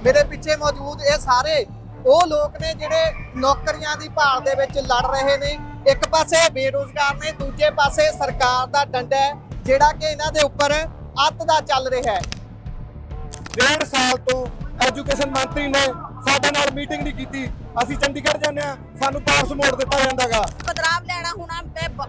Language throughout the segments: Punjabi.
मेरे पीछे मौजूद ये सारे वो लोग ने जिहड़े नौकरियां दी भाल दे विच लड़ रहे ने। एक पासे बेरोजगार ने, दूजे पासे सरकार दा डंडा है जिहड़ा कि इन्हां दे उपर अत दा चल रहा है। 1.5 साल तो एजुकेशन मंत्री ने ਸਾਡੇ ਨਾਲ ਮੀਟਿੰਗ ਨਹੀਂ ਕੀਤੀ। ਅਸੀਂ ਚੰਡੀਗੜ੍ਹ ਜਾਂਦੇ ਆ, ਸਾਨੂੰ ਵਾਪਸ ਮੋੜ ਦਿੱਤਾ ਜਾਂਦਾਗਾ। ਬਦਲਾਵ ਲੈਣਾ ਹੋਣਾ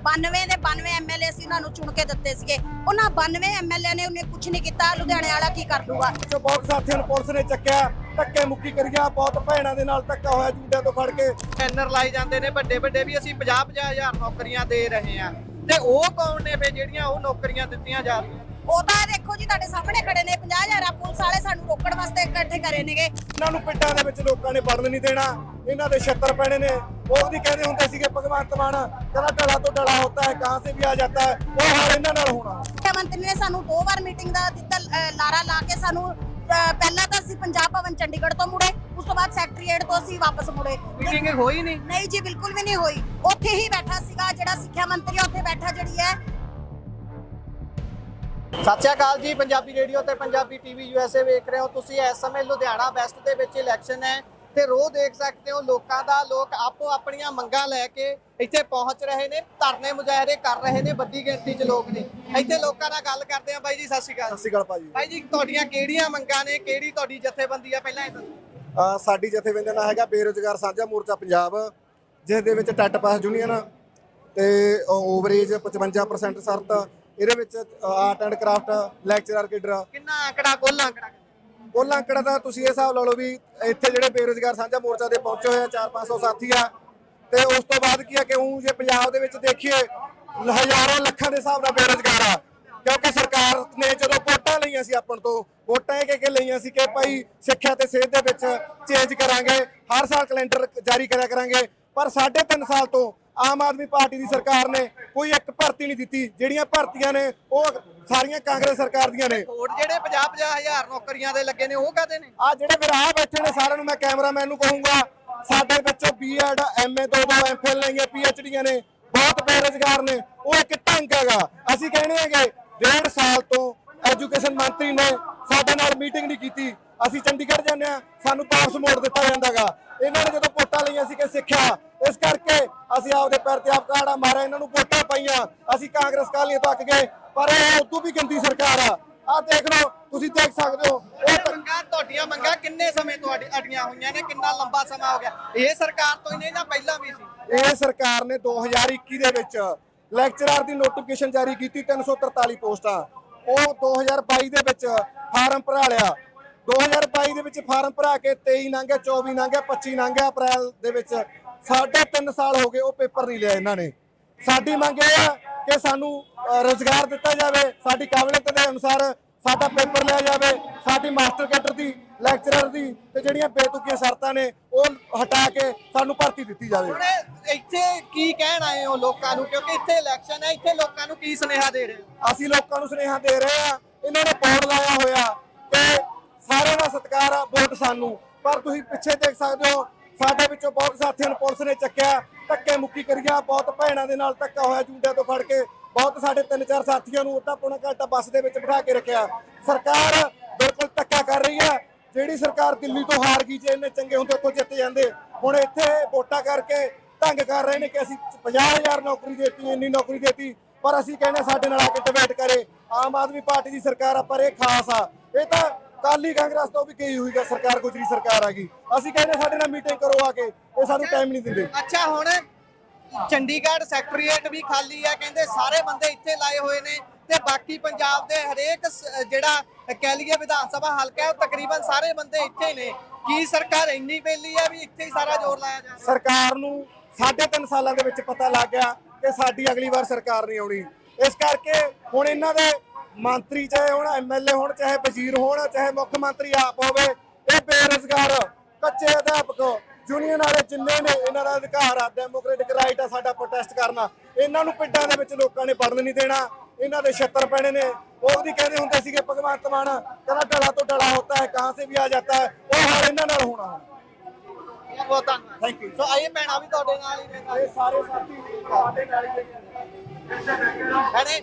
92 ਦੇ 92 ਐਮਐਲਏ ਸੀ ਉਹਨਾਂ ਨੂੰ ਚੁਣ ਕੇ ਦਿੱਤੇ ਸੀਗੇ। ਉਹਨਾਂ 92 ਐਮਐਲਏ ਨੇ ਉਹਨੇ ਕੁਝ ਨਹੀਂ ਕੀਤਾ। ਲੁਧਿਆਣੇ ਵਾਲਾ ਕੀ ਕਰ ਲੂਗਾ? ਜੋ ਬਹੁਤ ਸਾਥੀਆਂ ਨੂੰ ਪੁਲਿਸ ਨੇ ਚੱਕਿਆ, ਧੱਕੇ ਮੁੱਕੀ ਕਰੀਆ, ਬਹੁਤ ਭੈਣਾਂ ਦੇ ਨਾਲ ਧੱਕਾ ਹੋਇਆ ਜੂਡਿਆਂ ਤੋਂ ਫੜ ਕੇ। ਬੈਨਰ ਲਾਏ ਜਾਂਦੇ ਨੇ ਵੱਡੇ ਵੱਡੇ ਵੀ ਅਸੀਂ 50-50 ਹਜ਼ਾਰ ਨੌਕਰੀਆਂ ਦੇ ਰਹੇ ਹਾਂ, ਤੇ ਉਹ ਕੌਣ ਨੇ ਫੇ ਜਿਹੜੀਆਂ ਉਹ ਨੌਕਰੀਆਂ ਦਿੱਤੀਆਂ ਜਾ ਰਹੀਆਂ? ਉਹ ਤਾਂ ਦੇਖੋ ਜੀ ਤੁਹਾਡੇ ਸਾਹਮਣੇ ਖੜੇ ਨੇ 50,000 ਪੁਲਿਸ ਵਾਲੇ ਸਾਨੂੰ ਰੋਕਣ ਵਾਸਤੇ ਇਕੱਠੇ ਕਰੇ ਨੇਗੇ। ਇਹਨਾਂ ਨੂੰ ਪਿੰਡਾਂ ਦੇ ਵਿੱਚ ਲੋਕਾਂ ਨੇ ਵੜਨ ਨਹੀਂ ਦੇਣਾ। ਇਹਨਾਂ ਦੇ 76 ਪੈਣੇ ਨੇ। ਉਹ ਵੀ ਕਹਿੰਦੇ ਹੁੰਦੇ ਸੀਗੇ ਭਗਵੰਤ ਮਾਨ ਕਹਿੰਦਾ ਢਲਾ ਤੋਂ ਢਲਾ ਹੁੰਦਾ ਹੈ, ਕਹਾਂ ਸੇ ਵੀ ਆ ਜਾਂਦਾ ਹੈ। ਉਹ ਹਾਲ ਇਹਨਾਂ ਨਾਲ ਹੋਣਾ। ਮੁੱਖ ਮੰਤਰੀ ਨੇ ਸਾਨੂੰ 2 ਵਾਰ ਮੀਟਿੰਗ ਦਾ ਦਿੱਤਾ ਲਾਰਾ ਲਾ ਕੇ। ਸਾਨੂੰ ਪਹਿਲਾਂ ਤਾਂ ਅਸੀਂ ਪੰਜਾਬ ਭਵਨ ਚੰਡੀਗੜ੍ਹ ਤੋਂ ਮੁੜੇ, ਉਸ ਤੋਂ ਬਾਅਦ ਸੈਕਟਰੀਏਟ ਤੋਂ ਅਸੀਂ ਵਾਪਸ ਮੁੜੇ। ਮੀਟਿੰਗ ਹੋਈ ਨਹੀਂ ਜੀ, ਬਿਲਕੁਲ ਵੀ ਨਹੀਂ ਹੋਈ। ਉੱਥੇ ਹੀ ਬੈਠਾ ਸੀਗਾ ਜਿਹੜਾ ਸਿੱਖਿਆ ਮੰਤਰੀ, ਉੱਥੇ ਬੈਠਾ ਜਿਹੜੀ ਹੈ। ਸਤਿ ਸ਼੍ਰੀ ਅਕਾਲ ਜੀ, ਪੰਜਾਬੀ ਰੇਡੀਓ ਤੇ ਪੰਜਾਬੀ ਟੀਵੀ USA ਵੇਖ ਰਹੇ ਹੋ ਤੁਸੀਂ। ਇਸ ਸਮੇਂ ਲੁਧਿਆਣਾ ਵੈਸਟ ਦੇ ਵਿੱਚ ਇਲੈਕਸ਼ਨ ਹੈ ਤੇ ਰੋਹ ਦੇਖ ਸਕਦੇ ਹੋ ਲੋਕਾਂ ਦਾ। ਲੋਕ ਆਪੋ ਆਪਣੀਆਂ ਮੰਗਾਂ ਲੈ ਕੇ ਇੱਥੇ ਪਹੁੰਚ ਰਹੇ ਨੇ, ਧਰਨੇ ਮੁਜ਼ਾਹਰੇ ਕਰ ਰਹੇ ਨੇ। ਵੱਡੀ ਗਿਣਤੀ 'ਚ ਲੋਕ ਨੇ ਇੱਥੇ। ਲੋਕਾਂ ਨਾਲ ਗੱਲ ਕਰਦੇ ਆ। ਬਾਈ ਜੀ ਸਤਿ ਸ਼੍ਰੀ ਅਕਾਲ। ਸਤਿ ਸ਼੍ਰੀ ਅਕਾਲ ਭਾਜੀ। ਬਾਈ ਜੀ ਤੁਹਾਡੀਆਂ ਕਿਹੜੀਆਂ ਮੰਗਾਂ ਨੇ, ਕਿਹੜੀ ਤੁਹਾਡੀ ਜਥੇਬੰਦੀ ਆ, ਪਹਿਲਾਂ ਇਹ ਦੱਸੋ। ਸਾਡੀ ਜਥੇਬੰਦੀ ਦਾ ਨਾਂ ਹੈਗਾ ਬੇਰੁਜ਼ਗਾਰ ਸਾਂਝਾ ਮੋਰਚਾ ਪੰਜਾਬ, ਜਿਸ ਦੇ ਵਿੱਚ ਟੈਟ ਪਾਸ ਯੂਨੀਅਨ ਤੇ ਓਵਰੇਜ 55% ਸ਼ਰਤ। ਇਹਦੇ ਵਿੱਚ art and craft, lecturer cadre. ਕਿੰਨਾ ਅੰਕੜਾ, ਕੁੱਲ ਅੰਕੜਾ ਦਾ ਤੁਸੀਂ ਇਹ ਹਿਸਾਬ ਲਾ ਲਓ ਵੀ ਇੱਥੇ ਜਿਹੜੇ ਬੇਰੁਜ਼ਗਾਰ ਸਾਂਝਾ ਮੋਰਚਾ ਦੇ ਪਹੁੰਚੇ ਹੋਏ ਆ 400-500 ਸਾਥੀ ਆ। ਤੇ ਉਸ ਤੋਂ ਬਾਅਦ ਕੀ ਆ ਕਿ ਜੇ ਪੰਜਾਬ ਦੇ ਵਿੱਚ ਦੇਖੀਏ ਹਜ਼ਾਰਾਂ ਲੱਖਾਂ ਦੇ ਹਿਸਾਬ ਨਾਲ ਬੇਰੁਜ਼ਗਾਰ ਆ। ਕਿਉਂਕਿ ਸਰਕਾਰ ਨੇ ਜਦੋਂ ਵੋਟਾਂ ਲਈਆਂ ਸੀ ਆਪਾਂ ਤੋਂ, ਵੋਟਾਂ ਇਹ ਕਿ ਲਈਆਂ ਸੀ ਕਿ ਭਾਈ ਸਿੱਖਿਆ ਤੇ ਸਿਹਤ ਦੇ ਵਿੱਚ ਚੇਂਜ ਕਰਾਂਗੇ, ਹਰ ਸਾਲ ਕੈਲੰਡਰ ਜਾਰੀ ਕਰਿਆ ਕਰਾਂਗੇ। ਪਰ 3.5 ਸਾਲ ਤੋਂ ਆਮ ਆਦਮੀ ਪਾਰਟੀ ਦੀ ਸਰਕਾਰ ਨੇ ਕੋਈ ਇੱਕ ਭਰਤੀ ਨਹੀਂ ਦਿੱਤੀ। ਜਿਹੜੀਆਂ ਭਰਤੀਆਂ ਨੇ ਉਹ ਸਾਰੀਆਂ ਕਾਂਗਰਸ ਸਰਕਾਰ ਦੀਆਂ ਨੇ। ਵੋਟ ਜਿਹੜੇ 50-50 ਹਜ਼ਾਰ ਨੌਕਰੀਆਂ ਦੇ ਲੱਗੇ ਨੇ ਉਹ ਕਾਹਦੇ ਨੇ? ਆ ਜਿਹੜੇ ਫਿਰ ਆ ਬੈਠੇ ਨੇ ਸਾਰਿਆਂ ਨੂੰ ਮੈਂ ਕੈਮਰਾਮੈਨ ਨੂੰ ਕਹੂੰਗਾ, ਸਾਡੇ ਵਿੱਚੋਂ B.Ed, MA 2 MPhil ਲਈਆਂ, PhDਆਂ ਨੇ, ਬਹੁਤ ਬੇਰੁਜ਼ਗਾਰ ਨੇ। ਉਹ ਇੱਕ ਢੰਗ ਹੈਗਾ। ਅਸੀਂ ਕਹਿੰਦੇ ਹੈਗੇ 1.5 ਸਾਲ ਤੋਂ ਐਜੂਕੇਸ਼ਨ ਮੰਤਰੀ ਨੇ ਸਾਡੇ ਨਾਲ ਮੀਟਿੰਗ ਨਹੀਂ ਕੀਤੀ। ਅਸੀਂ ਚੰਡੀਗੜ੍ਹ ਜਾਂਦੇ ਆ, ਸਾਨੂੰ ਵਾਪਸ ਮੋੜ ਦਿੱਤਾ ਜਾਂਦਾਗਾ। ਇਹਨਾਂ ਨੇ ਜਦੋਂ ਵੋਟਾਂ ਲਈਆਂ ਸੀ ਕਿ ਸਿੱਖਿਆ, ਇਸ ਕਰਕੇ ਅਸੀਂ ਆਪਦੇ ਪੈਰ ਤੇ ਆਪ ਕਾੜਾ ਮਾਰਿਆ। ਇਹਨਾਂ ਨੂੰ ਵੋਟਾਂ ਪਾਈਆਂ, ਅਸੀਂ ਕਾਂਗਰਸ ਕਾਲੀਆਂ ਤੋਂ ਅੱਕ ਗਏ। ਪਰ ਇਹ ਉਦੋਂ ਵੀ ਗੰਦੀ ਸਰਕਾਰ ਆ। ਆਹ ਦੇਖ ਲਓ, ਤੁਸੀਂ ਦੇਖ ਸਕਦੇ ਹੋ। ਤੁਹਾਡੀਆਂ ਮੰਗਾਂ ਕਿੰਨੇ ਸਮੇਂ ਤੋਂ ਅੜੀਆਂ ਹੋਈਆਂ ਨੇ? ਕਿੰਨਾ ਲੰਬਾ ਸਮਾਂ ਹੋ ਗਿਆ? ਇਹ ਸਰਕਾਰ ਤੋਂ ਹੀ ਨੇ ਜਾਂ ਪਹਿਲਾਂ ਵੀ ਸੀ? ਇਹ ਸਰਕਾਰ ਨੇ 2021 ਦੇ ਵਿੱਚ ਲੈਕਚਰਰ ਦੀ ਨੋਟੀਫਿਕੇਸ਼ਨ ਜਾਰੀ ਕੀਤੀ, 343 ਪੋਸਟਾਂ। ਉਹ 2022 ਦੇ ਵਿੱਚ ਫਾਰਮ ਭਰਾ ਲਿਆ। 2022 ਦੇ ਵਿੱਚ ਫਾਰਮ ਭਰਾ ਕੇ 23 ਲੰਘਿਆ, 24 ਲੰਘਿਆ, 25 ਲੰਘਿਆ। ਅਪ੍ਰੈਲ ਦੇ ਵਿੱਚ 3.5 ਸਾਲ ਹੋ ਗਏ, ਉਹ ਪੇਪਰ ਨਹੀਂ ਲਿਆ ਇਹਨਾਂ ਨੇ। ਸਾਡੀ ਮੰਗ ਇਹ ਆ ਕਿ ਸਾਨੂੰ ਰੁਜ਼ਗਾਰ ਦਿੱਤਾ ਜਾਵੇ, ਸਾਡੀ ਕਾਬਲੀਅਤ ਦੇ ਅਨੁਸਾਰ ਸਾਡਾ ਪੇਪਰ ਲਿਆ ਜਾਵੇ। ਸਾਡੀ ਮਾਸਟਰ ਕੈਡਰ ਦੀ, ਲੈਕਚਰਰ ਦੀ ਤੇ ਜਿਹੜੀਆਂ ਬੇਤੁਕੀਆਂ ਸ਼ਰਤਾਂ ਨੇ ਉਹ ਹਟਾ ਕੇ ਸਾਨੂੰ ਭਰਤੀ ਦਿੱਤੀ ਜਾਵੇ। ਹੁਣ ਇੱਥੇ ਕੀ ਕਹਿਣ ਆਏ ਹੋ ਲੋਕਾਂ ਨੂੰ? ਕਿਉਂਕਿ ਇੱਥੇ ਇਲੈਕਸ਼ਨ ਹੈ, ਇੱਥੇ ਲੋਕਾਂ ਨੂੰ ਕੀ ਸੁਨੇਹਾ ਦੇ ਰਹੇ ਹੋ? ਅਸੀਂ ਲੋਕਾਂ ਨੂੰ ਸੁਨੇਹਾ ਦੇ ਰਹੇ ਆ। ਇਹਨਾਂ ਨੇ ਬੋਰਡ ਲਾਇਆ ਹੋਇਆ ਕਿ ਸਾਰਿਆਂ ਦਾ ਸਤਿਕਾਰ ਆ, ਵੋਟ ਸਾਨੂੰ। ਪਰ ਤੁਸੀਂ ਪਿੱਛੇ ਦੇਖ ਸਕਦੇ ਹੋ, ਸਾਡੇ ਵਿੱਚੋਂ ਬਹੁਤ ਸਾਥੀਆਂ ਨੂੰ ਪੁਲਿਸ ਨੇ ਚੱਕਿਆ, ਧੱਕੇ ਮੁੱਕੀ ਕਰੀਆ, ਬਹੁਤ ਭੈਣਾਂ ਦੇ ਨਾਲ ਧੱਕਾ ਹੋਇਆ ਜੂਡਿਆਂ ਤੋਂ ਫੜ ਕੇ। ਬਹੁਤ ਸਾਡੇ 3-4 ਸਾਥੀਆਂ ਨੂੰ ਅੱਧਾ ਪੌਣਾ ਘੰਟਾ ਬੱਸ ਦੇ ਵਿੱਚ ਬਿਠਾ ਕੇ ਰੱਖਿਆ। ਸਰਕਾਰ ਬਿਲਕੁਲ ਧੱਕਾ ਕਰ ਰਹੀ ਆ। ਜਿਹੜੀ ਸਰਕਾਰ ਦਿੱਲੀ ਤੋਂ ਹਾਰ ਗਈ, ਜੇ ਇੰਨੇ ਚੰਗੇ ਹੁੰਦੇ ਉੱਥੋਂ ਜਿੱਤ ਜਾਂਦੇ। ਹੁਣ ਇੱਥੇ ਵੋਟਾਂ ਕਰਕੇ ਢੰਗ ਕਰ ਰਹੇ ਨੇ ਕਿ ਅਸੀਂ 50,000 ਨੌਕਰੀ ਦੇਤੀ, ਇੰਨੀ ਨੌਕਰੀ ਦੇਤੀ। ਪਰ ਅਸੀਂ ਕਹਿੰਦੇ ਸਾਡੇ ਨਾਲ ਆ ਕੇ ਡਿਬੇਟ ਕਰੇ। ਆਮ ਆਦਮੀ ਪਾਰਟੀ ਦੀ ਸਰਕਾਰ ਆ, ਪਰ ਇਹ ਖਾਸ ਆ। ਇਹ ਤਾਂ ਕਾਲੀ ਕਾਂਗਰਸ ਤੋਂ ਵੀ ਗਈ ਹੋਈ ਸਰਕਾਰ, ਗੁਜਰੀ ਸਰਕਾਰ ਆ ਗਈ। ਅਸੀਂ ਕਹਿੰਦੇ ਸਾਡੇ ਨਾਲ ਮੀਟਿੰਗ ਕਰੋ ਆ ਕੇ, ਇਹ ਸਾਨੂੰ ਟਾਈਮ ਨਹੀਂ ਦਿੰਦੇ। ਅੱਛਾ, ਹੁਣ ਚੰਡੀਗੜ੍ਹ ਸੈਕਟਰੀਏਟ ਵੀ ਖਾਲੀ ਹੈ, ਕਹਿੰਦੇ ਸਾਰੇ ਬੰਦੇ ਇੱਥੇ ਲਾਏ ਹੋਏ ਨੇ। ਤੇ ਬਾਕੀ ਪੰਜਾਬ ਦੇ ਹਰੇਕ ਜਿਹੜਾ ਕਹਿ ਲਈਏ ਵਿਧਾਨ ਸਭਾ ਹਲਕਾ, ਉਹ ਤਕਰੀਬਨ ਸਾਰੇ ਬੰਦੇ ਇੱਥੇ ਨੇ। ਕੀ ਸਰਕਾਰ ਇੰਨੀ ਵੇਲੀ ਹੈ ਵੀ ਇੱਥੇ ਹੀ ਸਾਰਾ ਜ਼ੋਰ ਲਾਇਆ ਜਾ? ਸਰਕਾਰ ਨੂੰ 3.5 ਸਾਲਾਂ ਦੇ ਵਿੱਚ ਪਤਾ ਲੱਗ ਗਿਆ ਕਿ ਸਾਡੀ ਅਗਲੀ ਵਾਰ ਸਰਕਾਰ ਨਹੀਂ ਆਉਣੀ। ਇਸ ਕਰਕੇ ਹੁਣ ਇਹਨਾਂ ਦੇ ਮੰਤਰੀ, ਚਾਹੇ ਹੁਣ MLA ਹੋਣ, ਚਾਹੇ ਵਜ਼ੀਰ ਹੋਣ, ਚਾਹੇ ਮੁੱਖ ਮੰਤਰੀ ਆਪ ਹੋਵੇ, ਇਹ ਬੇਰੁਜ਼ਗਾਰ ਕੱਚੇ ਅਧਿਆਪਕ ਯੂਨੀਅਨ ਵਾਲੇ ਜਿੰਨੇ ਨੇ, ਇਹਨਾਂ ਦਾ ਅਧਿਕਾਰ ਆ, ਡੈਮੋਕ੍ਰੈਟਿਕ ਰਾਈਟ ਆ ਸਾਡਾ ਪ੍ਰੋਟੈਸਟ ਕਰਨਾ। ਇਹਨਾਂ ਨੂੰ ਪਿੰਡਾਂ ਦੇ ਵਿੱਚ ਲੋਕਾਂ ਨੇ ਵੜਨ ਨਹੀਂ ਦੇਣਾ। ਇਹਨਾਂ ਦੇ 76 ਪੈਣੇ ਨੇ। ਉਹ ਵੀ ਕਹਿੰਦੇ ਹੁੰਦੇ ਸੀਗੇ ਭਗਵੰਤ ਮਾਨ ਕਹਿੰਦਾ ਢਲਾ ਤੋਂ ਢਲਾ ਹੁੰਦਾ ਹੈ, ਕਹਾਂ ਸੇ ਵੀ ਆ ਜਾਂਦਾ ਹੈ। ਉਹ ਹਾਲ ਇਹਨਾਂ ਨਾਲ ਹੋਣਾ। ਬਹੁਤ ਧੰਨਵਾਦ। Thank you. ਸੋ ਇਹ ਭੈਣਾਂ ਵੀ ਤੁਹਾਡੇ ਨਾਲ ਹੀ ਨੇ? ਇਹ ਸਾਰੇ ਸਾਥੀ ਤੁਹਾਡੇ ਨਾਲ ਹੀ ਨੇ। ਭੈਣੇ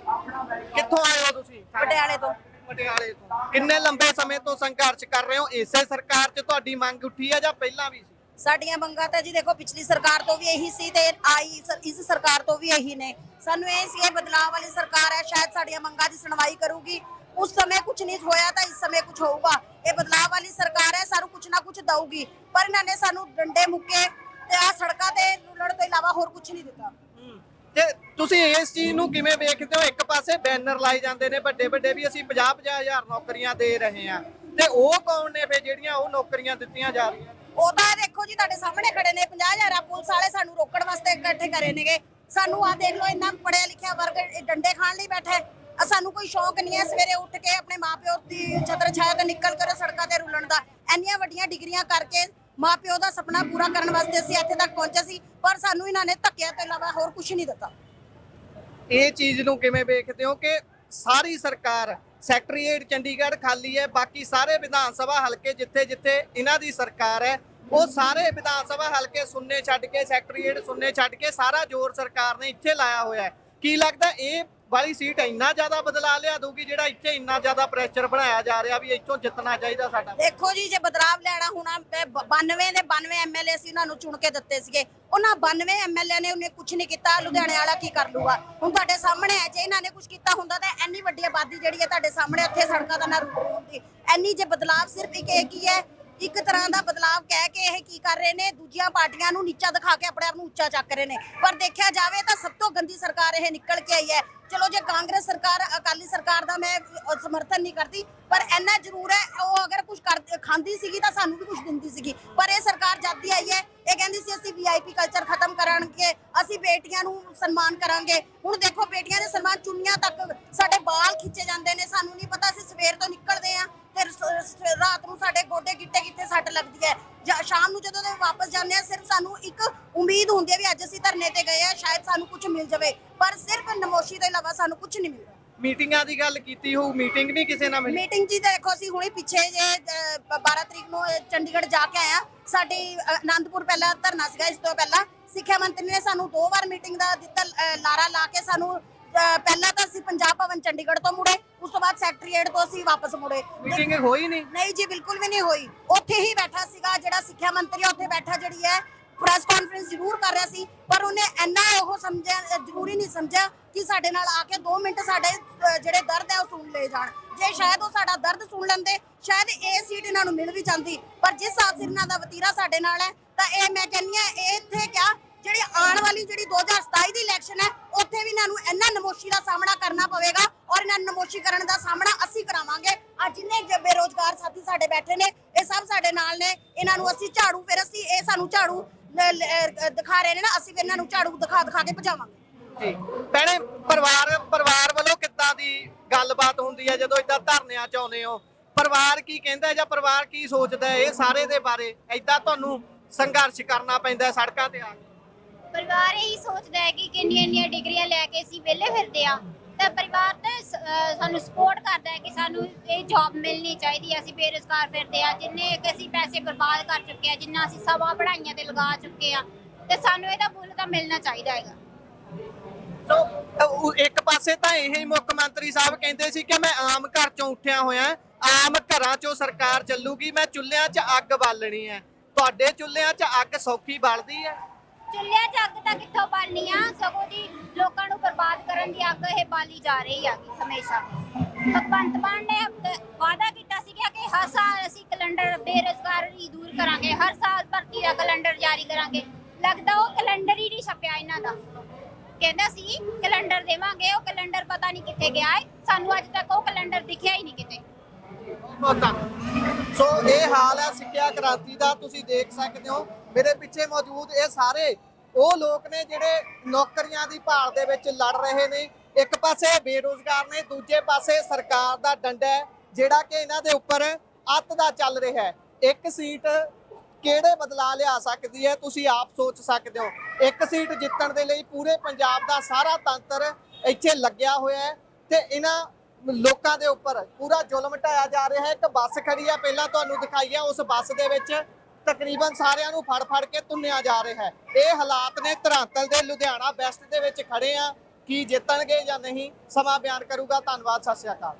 ਕਿੱਥੋਂ ਆਏ ਹੋ ਤੁਸੀਂ? ਪਟਿਆਲੇ ਤੋਂ। ਪਟਿਆਲੇ ਤੋਂ ਕਿੰਨੇ ਲੰਬੇ ਸਮੇਂ ਤੋਂ ਸੰਘਰਸ਼ ਕਰ ਰਹੇ ਹੋ? ਇਸੇ ਸਰਕਾਰ 'ਚ ਤੁਹਾਡੀ ਮੰਗ ਉੱਠੀ ਹੈ ਜਾਂ ਪਹਿਲਾਂ ਵੀ ਸੀ? ਸਾਡੀਆਂ ਮੰਗਾਂ ਤਾਂ ਜੀ ਦੇਖੋ ਪਿਛਲੀ ਸਰਕਾਰ ਤੋਂ ਵੀ ਇਹੀ ਸੀ ਤੇ ਇਸ ਸਰਕਾਰ ਤੋਂ ਵੀ ਇਹੀ ਨੇ। ਸਾਨੂੰ ਇਹ ਸੀ ਇਹ ਬਦਲਾਅ ਵਾਲੀ ਸਰਕਾਰ ਹੈ, ਸ਼ਾਇਦ ਸਾਡੀਆਂ ਮੰਗਾਂ ਦੀ ਸੁਣਵਾਈ ਕਰੂਗੀ। ਉਸ ਸਮੇਂ ਕੁਝ ਨਹੀਂ ਹੋਇਆ ਤਾਂ ਇਸ ਸਮੇਂ ਕੁਝ ਹੋਊਗਾ। ਇਹ ਬਦਲਾਅ ਵਾਲੀ ਸਰਕਾਰ ਹੈ, ਸਾਨੂੰ ਕੁਝ ਨਾ ਕੁਝ ਦਊਗੀ, ਪਰ ਇਹਨਾਂ ਨੇ ਸਾਨੂੰ ਡੰਡੇ ਮੁੱਕੇ ਤੇ ਆ ਸੜਕਾਂ ਤੇ ਰੁਲਣ ਤੋਂ ਇਲਾਵਾ ਹੋਰ ਕੁਝ ਨਹੀਂ ਦਿੱਤਾ। ਤੇ ਤੁਸੀਂ ਇਸ ਚੀਜ਼ ਨੂੰ ਕਿਵੇਂ ਵੇਖਦੇ ਹੋ? ਇੱਕ ਪਾਸੇ ਬੈਨਰ ਲਾਏ ਜਾਂਦੇ ਨੇ ਵੱਡੇ ਵੱਡੇ ਵੀ ਅਸੀਂ 50-50 ਹਜ਼ਾਰ ਨੌਕਰੀਆਂ ਦੇ ਰਹੇ ਹਾਂ, ਤੇ ਉਹ ਕੌਣ ਨੇ ਫੇ ਜਿਹੜੀਆਂ ਉਹ ਨੌਕਰੀਆਂ ਦਿੱਤੀਆਂ ਜਾ ਰਹੀਆਂ? ਉਹ ਤਾਂ ਦੇਖੋ ਜੀ ਤੁਹਾਡੇ ਸਾਹਮਣੇ ਖੜੇ ਨੇ 50,000 ਪੁਲਿਸ ਵਾਲੇ ਸਾਨੂੰ ਰੋਕਣ ਵਾਸਤੇ ਇਕੱਠੇ ਕਰੇ ਨੇਗੇ। ਸਾਨੂੰ ਆ ਦੇਖ ਲਓ ਇੰਨਾ ਪੜਿਆ ਲਿਖਿਆ ਵਰਗ ਡੰਡੇ ਖਾਣ ਲਈ ਬੈਠਾ ਹੈ। ਸਾਨੂੰ ਕੋਈ ਸ਼ੌਕ ਨਹੀਂ ਹੈ ਸਵੇਰੇ ਉੱਠ ਕੇ ਆਪਣੇ ਮਾਪਿਓ ਦੀ ਛਤਰ ਛਾਇਆ ਤੇ ਨਿਕਲ ਕੇ ਸੜਕਾਂ ਤੇ ਰੁਲਣ ਦਾ। ਇੰਨੀਆਂ ਵੱਡੀਆਂ ਡਿਗਰੀਆਂ ਕਰਕੇ ਮਾਪਿਓ ਦਾ ਸੁਪਨਾ ਪੂਰਾ ਕਰਨ ਵਾਸਤੇ ਅਸੀਂ ਇੱਥੇ ਤੱਕ ਪਹੁੰਚੇ ਸੀ, ਪਰ ਸਾਨੂੰ ਇਹਨਾਂ ਨੇ ਧੱਕਿਆਂ ਤੋਂ ਇਲਾਵਾ ਹੋਰ ਕੁਝ ਨਹੀਂ ਦਿੱਤਾ। ਇਹ ਚੀਜ਼ ਨੂੰ ਕਿਵੇਂ ਵੇਖਦੇ ਹੋ ਕਿ ਸਾਰੀ ਸਰਕਾਰ ਸੈਕਟਰੀਏਟ ਚੰਡੀਗੜ੍ਹ ਖਾਲੀ ਹੈ, ਬਾਕੀ ਸਾਰੇ ਵਿਧਾਨ ਸਭਾ ਹਲਕੇ ਜਿੱਥੇ ਜਿੱਥੇ ਇਹਨਾਂ ਦੀ ਸਰਕਾਰ ਹੈ ਉਹ ਸਾਰੇ ਵਿਧਾਨ ਸਭਾ ਹਲਕੇ ਸੁੰਨੇ ਛੱਡ ਕੇ ਸੈਕਟਰੀਏਟ ਸੁੰਨੇ ਛੱਡ ਕੇ ਸਾਰਾ ਜ਼ੋਰ ਸਰਕਾਰ ਨੇ ਇੱਥੇ ਲਾਇਆ ਹੋਇਆ ਹੈ? ਕੀ ਲੱਗਦਾ ਇਹ ਵਾਲੀ ਸੀਟ ਇੰਨਾ ਜ਼ਿਆਦਾ ਬਦਲਾ ਲਿਆ ਦੂਗੀ ਜਿਹੜਾ ਇੱਥੇ ਇੰਨਾ ਜ਼ਿਆਦਾ ਪ੍ਰੈਸ਼ਰ ਬਣਾਇਆ ਜਾ ਰਿਹਾ ਵੀ ਇੱਥੋਂ ਜਿੱਤਣਾ ਚਾਹੀਦਾ ਸਾਡਾ? ਦੇਖੋ ਜੀ ਜੇ ਬਦਲਾਵ ਲੈਣਾ ਹੋਣਾ 92 ਦੇ 92 ਐਮਐਲਏ ਸੀ ਉਹਨਾਂ ਨੂੰ ਚੁਣ ਕੇ ਦਿੱਤੇ ਸੀਗੇ। ਉਹਨਾਂ 92 ਐਮਐਲਏ ਨੇ ਉਹਨੇ ਕੁਝ ਨਹੀਂ ਕੀਤਾ। ਲੁਧਿਆਣੇ ਵਾਲਾ ਕੀ ਕਰ ਲੂਗਾ? ਹੁਣ ਤੁਹਾਡੇ ਸਾਹਮਣੇ ਹੈ, ਜੇ ਇਹਨਾਂ ਨੇ ਕੁਝ ਕੀਤਾ ਹੁੰਦਾ ਤਾਂ ਇੰਨੀ ਵੱਡੀ ਆਬਾਦੀ ਜਿਹੜੀ ਹੈ ਤੁਹਾਡੇ ਸਾਹਮਣੇ ਉੱਥੇ ਸੜਕਾਂ ਦਾ ਨਾ ਰੁਕ ਹੁੰਦੀ। ਇੰਨੀ ਜੇ ਬਦਲਾਵ ਸਿਰਫ ਇੱਕ ਹੀ ਹੈ, ਇੱਕ ਤਰ੍ਹਾਂ ਦਾ ਬਦਲਾਵ ਕਹਿ ਕੇ ਇਹ ਕੀ ਕਰ ਰਹੇ ਨੇ, ਦੂਜੀਆਂ ਪਾਰਟੀਆਂ ਨੂੰ ਨੀਚਾ ਦਿਖਾ ਕੇ ਆਪਣੇ ਆਪ ਨੂੰ ਉੱਚਾ ਚੱਕ ਰਹੇ ਨੇ। ਪਰ ਦੇਖਿਆ ਜਾਵੇ ਤਾਂ ਸਭ ਤੋਂ ਗੰਦੀ ਸਰਕਾਰ ਇਹ ਨਿਕਲ ਕੇ ਆਈ ਹੈ। ਚਲੋ ਜੇ ਕਾਂਗਰਸ ਸਰਕਾਰ ਅਕਾਲੀ ਸਰਕਾਰ ਦਾ ਮੈਂ ਸਮਰਥਨ ਨਹੀਂ ਕਰਦੀ, ਪਰ ਇੰਨਾ ਜ਼ਰੂਰ ਹੈ ਉਹ ਅਗਰ ਕੁਝ ਖਾਂਦੀ ਸੀਗੀ ਤਾਂ ਸਾਨੂੰ ਵੀ ਕੁਝ ਦਿੰਦੀ ਸੀਗੀ। ਪਰ ਇਹ ਸਰਕਾਰ ਜਦ ਦੀ ਆਈ ਹੈ ਇਹ ਕਹਿੰਦੀ ਸੀ ਅਸੀਂ ਵੀਆਈਪੀ ਕਲਚਰ ਖਤਮ ਕਰਾਂਗੇ, ਅਸੀਂ ਬੇਟੀਆਂ ਨੂੰ ਸਨਮਾਨ ਕਰਾਂਗੇ। ਹੁਣ ਦੇਖੋ ਬੇਟੀਆਂ ਦੇ ਸਨਮਾਨ ਚੁੰਨੀਆਂ ਤੱਕ ਸਾਡੇ ਵਾਲ ਖਿੱਚੇ ਜਾਂਦੇ ਨੇ। ਸਾਨੂੰ ਨਹੀਂ ਪਤਾ ਅਸੀਂ ਸਵੇਰ ਤੋਂ ਨਿਕਲਦੇ ਆ ਤੇ ਰਾਤ ਨੂੰ ਸਾਡੇ ਗੋਡੇ ਗਿੱਟੇ ਕਿੱਥੇ ਸੱਟ ਲੱਗਦੀ ਹੈ, ਜਾਂ ਸ਼ਾਮ ਨੂੰ ਜਦੋਂ ਦੇ ਵਾਪਸ ਜਾਂਦੇ ਆ ਸਿਰਫ ਸਾਨੂੰ ਇੱਕ ਉਮੀਦ ਹੁੰਦੀ ਹੈ ਵੀ ਅੱਜ ਅਸੀਂ ਧਰਨੇ ਤੇ ਗਏ ਆ ਸ਼ਾਇਦ ਸਾਨੂੰ ਕੁਝ ਮਿਲ ਜਾਵੇ, ਪਰ ਸਿਰਫ ਨਮੋਸ਼ੀ ਤੋਂ ਇਲਾਵਾ ਸਾਨੂੰ ਕੁਝ ਨਹੀਂ ਮਿਲਦਾ। ਮੀਟਿੰਗਾਂ ਦੀ ਗੱਲ ਕੀਤੀ ਹੋਊ, ਮੀਟਿੰਗ ਨਹੀਂ ਕਿਸੇ ਨਾਲ ਮਿਲੀ? ਮੀਟਿੰਗ ਜੀ ਦੇਖੋ ਅਸੀਂ ਹੁਣੇ ਪਿੱਛੇ ਜੇ 12 ਤਰੀਕ ਨੂੰ ਚੰਡੀਗੜ੍ਹ ਜਾ ਕੇ ਆਇਆ। ਸਾਡੀ ਆਨੰਦਪੁਰ ਪਹਿਲਾਂ ਧਰਨਾ ਸੀਗਾ, ਇਸ ਤੋਂ ਪਹਿਲਾਂ ਸਿੱਖਿਆ ਮੰਤਰੀ ਨੇ ਸਾਨੂੰ 2 ਵਾਰ ਮੀਟਿੰਗ ਦਾ ਦਿੱਤਾ ਲਾਰਾ ਲਾ ਕੇ। ਸਾਨੂੰ ਪਹਿਲਾਂ ਤਾਂ ਅਸੀਂ ਪੰਜਾਬ ਭਵਨ ਚੰਡੀਗੜ੍ਹ ਤੋਂ ਮੁੜੇ, ਉਸ ਤੋਂ ਬਾਅਦ ਸੈਕਟਰੀਏਟ ਤੋਂ ਅਸੀਂ ਵਾਪਸ ਮੁੜੇ। ਮੀਟਿੰਗ ਹੋਈ ਨਹੀਂ ਜੀ ਬਿਲਕੁਲ ਵੀ ਨਹੀਂ ਹੋਈ। ਉੱਥੇ ਹੀ ਬੈਠਾ ਸੀਗਾ ਜਿਹੜਾ ਸਿੱਖਿਆ ਮੰਤਰੀ, ਉੱਥੇ ਬੈਠਾ ਜਿਹੜੀ ਹੈ ਪ੍ਰੈਸ ਕਾਨਫਰੰਸ ਜ਼ਰੂਰ ਕਰ ਰਿਹਾ ਸੀ, ਪਰ ਉਹਨੇ ਇੰਨਾ ਉਹ ਸਮਝਿਆ ਜ਼ਰੂਰੀ ਨਹੀਂ ਸਮਝਿਆ ਕਿ ਸਾਡੇ ਨਾਲ ਆ ਕੇ 2 ਮਿੰਟ ਸਾਡੇ ਜਿਹੜੇ ਦਰਦ ਹੈ ਉਹ ਸੁਣ ਲੈ ਜਾਣ। ਜੇ ਸ਼ਾਇਦ ਉਹ ਸਾਡਾ ਦਰਦ ਸੁਣ ਲੈਂਦੇ ਸ਼ਾਇਦ ਇਹ ਸੀਟ ਇਹਨਾਂ ਨੂੰ ਮਿਲ ਵੀ ਜਾਂਦੀ, ਪਰ ਜਿਸ ਹਿਸਾਬ ਸਿਰ ਇਹਨਾਂ ਦਾ ਵਤੀਰਾ ਸਾਡੇ ਨਾਲ ਹੈ ਤਾਂ ਇਹ ਮੈਂ ਕਹਿੰਦੀ ਹਾਂ ਇਹ ਇੱਥੇ ਕਿਆ ਜਿਹੜੀ ਆਉਣ ਵਾਲੀ ਜਿਹੜੀ 2027 ਦੀ ਇਲੈਕਸ਼ਨ ਹੈ ਉੱਥੇ ਵੀ ਇਹਨਾਂ ਨੂੰ ਇੰਨਾ ਨਮੋਸ਼ੀ ਦਾ ਸਾਹਮਣਾ ਕਰਨਾ ਪਵੇਗਾ, ਔਰ ਇਹਨਾਂ ਨੂੰ ਨਮੋਸ਼ੀ ਕਰਨ ਦਾ ਸਾਹਮਣਾ ਅਸੀਂ ਕਰਾਵਾਂਗੇ। ਅੱਜ ਜਿੰਨੇ ਬੇਰੋਜ਼ਗਾਰ ਸਾਥੀ ਸਾਡੇ ਬੈਠੇ ਨੇ ਇਹ ਸਭ ਸਾਡੇ ਨਾਲ ਨੇ। ਇਹਨਾਂ ਨੂੰ ਅਸੀਂ ਝਾੜੂ ਫਿਰ ਅਸੀਂ ਇਹ ਸਾਨੂੰ ਝਾੜੂ ਦਿਖਾ ਰਹੇ ਨੇ ਨਾ, ਅਸੀਂ ਫਿਰ ਇਹਨਾਂ ਨੂੰ ਝਾੜੂ ਦਿਖਾ ਕੇ ਭਜਾਵਾਂਗੇ। ਜੀ ਭੈਣੇ, ਪਰਿਵਾਰ ਵੱਲੋਂ ਕਿੱਦਾਂ ਦੀ ਗੱਲਬਾਤ ਹੁੰਦੀ ਹੈ ਜਦੋਂ ਇਦਾਂ ਧਰਨਿਆਂ 'ਚ ਆਉਂਦੇ ਹੋ? ਪਰਿਵਾਰ ਕੀ ਕਹਿੰਦਾ ਜਾਂ ਪਰਿਵਾਰ ਕੀ ਸੋਚਦਾ ਹੈ ਇਹ ਸਾਰੇ ਦੇ ਬਾਰੇ? ਇਦਾਂ ਤੁਹਾਨੂੰ ਸੰਘਰਸ਼ ਕਰਨਾ ਪੈਂਦਾ ਸੜਕਾਂ ਤੇ ਆ ਕੇ? ਪਰਿਵਾਰ ਇਹੀ ਸੋਚਦਾ ਹੈ ਕਿ ਕਿੰਨੀਆਂ ਡਿਗਰੀਆਂ ਲੈ ਕੇ ਅਸੀਂ ਵਿਹਲੇ ਫਿਰਦੇ ਆ, ਤਾਂ ਪਰਿਵਾਰ ਤਾਂ ਸਾਨੂੰ ਸਪੋਰਟ ਕਰਦਾ ਹੈ ਕਿ ਸਾਨੂੰ ਇਹ ਜੌਬ ਮਿਲਣੀ ਚਾਹੀਦੀ ਹੈ। ਅਸੀਂ ਬੇਰੁਜ਼ਗਾਰ ਫਿਰਦੇ ਆ, ਜਿੰਨੇ ਅਸੀਂ ਪੈਸੇ ਬਰਬਾਦ ਕਰ ਚੁੱਕੇ ਆ, ਜਿੰਨਾ ਅਸੀਂ ਸਮਾਂ ਪੜ੍ਹਾਈਆਂ ਤੇ ਲਗਾ ਚੁੱਕੇ ਆ, ਤੇ ਸਾਨੂੰ ਇਹਦਾ ਮੁੱਲ ਤਾਂ ਮਿਲਣਾ ਚਾਹੀਦਾ ਹੈਗਾ। ਸੋ ਇੱਕ ਪਾਸੇ ਤਾਂ ਇਹ ਮੁੱਖ ਮੰਤਰੀ ਸਾਹਿਬ ਕਹਿੰਦੇ ਸੀ ਕਿ ਮੈਂ ਆਮ ਘਰ ਚੋਂ ਉੱਠਿਆ ਹੋਇਆ, ਆਮ ਘਰਾਂ ਚੋਂ ਸਰਕਾਰ ਚੱਲੂਗੀ, ਮੈਂ ਚੁੱਲ੍ਹਿਆਂ 'ਚ ਅੱਗ ਬਾਲਣੀ ਹੈ। ਤੁਹਾਡੇ ਚੁੱਲ੍ਹਿਆਂ 'ਚ ਅੱਗ ਸੌਖੀ ਬਲਦੀ ਹੈ? ਚੁੱਲ੍ਹਿਆਂ 'ਚ ਅੱਗ ਤਾਂ ਕਿੱਥੋਂ ਬਾਲਣੀ ਆ, ਸਗੋਂ ਦੀ ਲੋਕਾਂ ਨੂੰ ਬਰਬਾਦ ਕਰਨ ਦੀ ਅੱਗ ਇਹ ਬਾਲੀ ਜਾ ਰਹੀ ਹੈਗੀ ਹਮੇਸ਼ਾ। ਭਗਵੰਤ ਮਾਨ ਨੇ ਵਾਅਦਾ ਕੀਤਾ ਸੀਗਾ ਕਿ ਹਰ ਸਾਲ ਅਸੀਂ ਕੈਲੰਡਰ ਬੇਰੁਜ਼ਗਾਰੀ ਦੂਰ ਕਰਾਂਗੇ, ਹਰ ਸਾਲ ਭਰਤੀ ਦਾ ਕੈਲੰਡਰ ਜਾਰੀ ਕਰਾਂਗੇ। ਲੱਗਦਾ ਉਹ ਕੈਲੰਡਰ ਹੀ ਨਹੀਂ ਛਪਿਆ ਇਹਨਾਂ ਦਾ। ਕਹਿੰਦਾ ਸੀ ਕੈਲੰਡਰ ਦੇਵਾਂਗੇ, ਉਹ ਕੈਲੰਡਰ ਪਤਾ ਨਹੀਂ ਕਿੱਥੇ ਗਿਆ ਹੈ। ਸਾਨੂੰ ਅੱਜ ਤੱਕ ਉਹ ਕੈਲੰਡਰ ਦਿਖਿਆ ਹੀ ਨਹੀਂ ਕਿਤੇ। ਸੋ ਇਹ ਹਾਲ ਹੈ ਸਿੱਖਿਆ ਕ੍ਰਾਂਤੀ ਦਾ, ਤੁਸੀਂ ਦੇਖ ਸਕਦੇ ਹੋ। ਮੇਰੇ ਪਿੱਛੇ ਮੌਜੂਦ ਇਹ ਸਾਰੇ ਉਹ ਲੋਕ ਨੇ ਜਿਹੜੇ ਨੌਕਰੀਆਂ ਦੀ ਭਾਲ ਦੇ ਵਿੱਚ ਲੜ ਰਹੇ ਨੇ। ਇੱਕ ਪਾਸੇ ਬੇਰੁਜ਼ਗਾਰ ਨੇ, ਦੂਜੇ ਪਾਸੇ ਸਰਕਾਰ ਦਾ ਡੰਡਾ ਹੈ ਜਿਹੜਾ ਕਿ ਇਹਨਾਂ ਦੇ ਉੱਪਰ ਅੱਤ ਦਾ ਚੱਲ ਰਿਹਾ ਹੈ। ਇੱਕ ਸੀਟ ਕਿਹੜੇ ਬਦਲਾਅ ਲਿਆ ਸਕਦੀ ਹੈ ਤੁਸੀਂ ਆਪ ਸੋਚ ਸਕਦੇ ਹੋ। ਇੱਕ ਸੀਟ ਜਿੱਤਣ ਦੇ ਲਈ ਪੂਰੇ ਪੰਜਾਬ ਦਾ ਸਾਰਾ ਤੰਤਰ ਇੱਥੇ ਲੱਗਿਆ ਹੋਇਆ ਹੈ ਤੇ ਇਹਨਾਂ ਲੋਕਾਂ ਦੇ ਉੱਪਰ ਪੂਰਾ ਜ਼ੁਲਮ ਢਾਇਆ ਜਾ ਰਿਹਾ ਹੈ। ਇੱਕ ਬੱਸ ਖੜੀ ਆ, ਪਹਿਲਾਂ ਤੁਹਾਨੂੰ ਦਿਖਾਈ ਹੈ, ਉਸ ਬੱਸ ਦੇ ਵਿੱਚ ਤਕਰੀਬਨ ਸਾਰਿਆਂ ਨੂੰ ਫੜ ਕੇ ਤੁੰਨਿਆ ਜਾ ਰਿਹਾ ਹੈ। ਇਹ ਹਾਲਾਤ ਨੇ ਧਰਾਤਲ ਦੇ ਲੁਧਿਆਣਾ ਵੈਸਟ ਦੇ ਵਿੱਚ ਖੜੇ ਆ। ਕੀ ਜਿੱਤਣਗੇ ਜਾਂ ਨਹੀਂ ਸਮਾਂ ਬਿਆਨ ਕਰੂਗਾ। ਧੰਨਵਾਦ, ਸਤਿ ਸ਼੍ਰੀ ਅਕਾਲ।